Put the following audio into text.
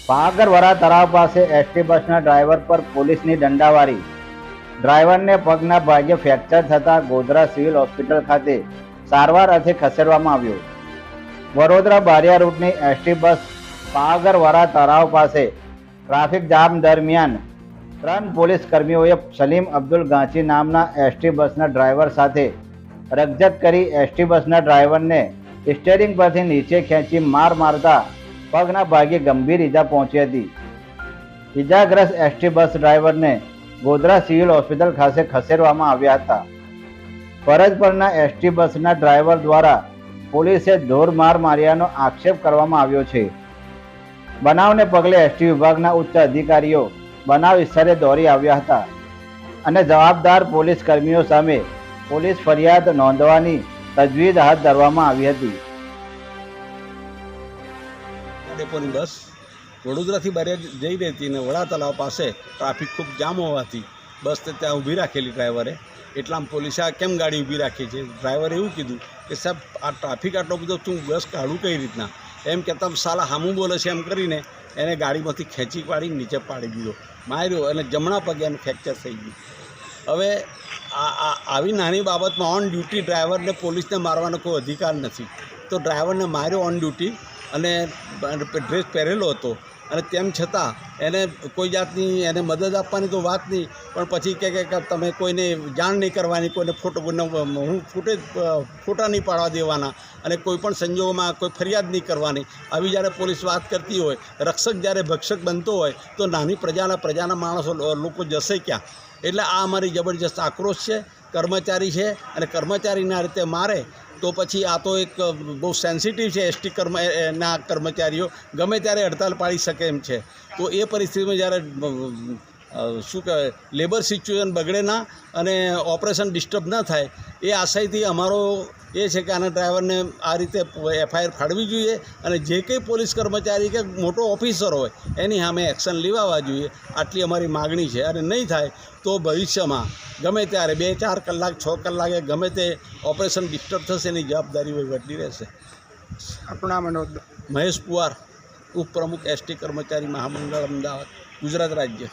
પાગરવરા તળાવ પાસે એસટી બસના ડ્રાઈવર પર પોલીસની દંડાવારી. ડ્રાઈવરને પગના ભાગે ફ્રેક્ચર થતાં ગોધરા સિવિલ હોસ્પિટલ ખાતે સારવાર અર્થે ખસેડવામાં આવ્યો. વડોદરા બારિયા રૂટની એસટી બસ પાગરવરા તળાવ પાસે ટ્રાફિક જામ દરમિયાન 3 પોલીસ કર્મીઓએ સલીમ અબ્દુલ ગાંચી નામના એસટી બસના ડ્રાઈવર સાથે રકઝક કરી એસટી બસના ડ્રાઈવરને સ્ટીયરિંગ પરથી નીચે ખેંચી માર મારતા પગના ભાગે ગંભીર ઈજા પહોંચી હતી. ઈજાગ્રસ્ત એસટી બસ ડ્રાઈવરને ગોધરા સિવિલ હોસ્પિટલ ખાતે ખસેડવામાં આવ્યા હતા. ફરજ પરના એસટી બસના ડ્રાઈવર દ્વારા પોલીસે ઢોર માર માર્યાનો આક્ષેપ કરવામાં આવ્યો છે. બનાવને પગલે એસટી વિભાગના ઉચ્ચ અધિકારીઓ બનાવ સ્થળે દોડી આવ્યા હતા અને જવાબદાર પોલીસ કર્મીઓ સામે પોલીસ ફરિયાદ નોંધવાની તજવીજ હાથ ધરવામાં આવી હતી. ડેપોની બસ વડોદરાથી બારિયા જઈ રહી હતી અને વડા તળાવ પાસે ટ્રાફિક ખૂબ જામ હોવાથી બસ ત્યાં ઊભી રાખેલી ડ્રાઈવરે. એટલામાં પોલીસે આ કેમ ગાડી ઊભી રાખી છે? ડ્રાઈવરે એવું કીધું કે સાહેબ આ ટ્રાફિક આટલો બધો તું બસ કાઢું કઈ રીતના, એમ કહેતા સાલા હામું બોલે છે એમ કરીને એને ગાડીમાંથી ખેંચી પાડી નીચે પાડી દીધો, માર્યો અને જમણા પગે એને ફ્રેક્ચર થઈ ગયું. હવે આવી નાની બાબતમાં ઓન ડ્યુટી ડ્રાઈવરને પોલીસને મારવાનો કોઈ અધિકાર નથી. તો ડ્રાઈવરને માર્યો ઓન ડ્યુટી અને ડ્રેસ પહેરેલો હતો અને તેમ છતાં એને કોઈ જાતની એને મદદ આપવાની તો વાત નહીં, પણ પછી કહે કે તમે કોઈને જાણ નહીં કરવાની, કોઈને ફોટા નહીં પાડવા દેવાના અને કોઈ પણ સંજોગોમાં કોઈ ફરિયાદ નહીં કરવાની. આવી જ્યારે પોલીસ વાત કરતી હોય, રક્ષક જ્યારે ભક્ષક બનતો હોય તો નાની પ્રજાના માણસો લોકો જશે ક્યાં? એટલે આ અમારી જબરજસ્ત આક્રોશ છે. કર્મચારી છે અને કર્મચારીના રીતે મારે તો પછી આ તો એક બહુ સેન્સિટિવ છે. એસટી ના કર્મચારીઓ ગમે ત્યારે હડતાલ પાડી શકે એમ છે. તો એ પરિસ્થિતિમાં જ્યારે શું કહેવાય લેબર સિચ્યુએશન બગડે ના અને ઓપરેશન ડિસ્ટર્બ ના થાય એ આશયથી અમારો એ છે કે આના ડ્રાઈવરને આ રીતે એફઆઈઆર ફાળવી જોઈએ અને જે કંઈ પોલીસ કર્મચારી કે મોટો ઓફિસર હોય એની સામે એક્શન લેવાવા જોઈએ. આટલી અમારી માગણી છે. અને નહીં થાય તો ભવિષ્યમાં ગમે ત્યારે 2-4 કલાક 6 કલાકે ગમે તે ઓપરેશન ડિસ્ટર્બ થશે એની જવાબદારી વહીવટની રહેશે. આપણું નામ અને મહેશ પુવાર, ઉપપ્રમુખ એસટી કર્મચારી મહામંડળ અમદાવાદ, ગુજરાત રાજ્ય.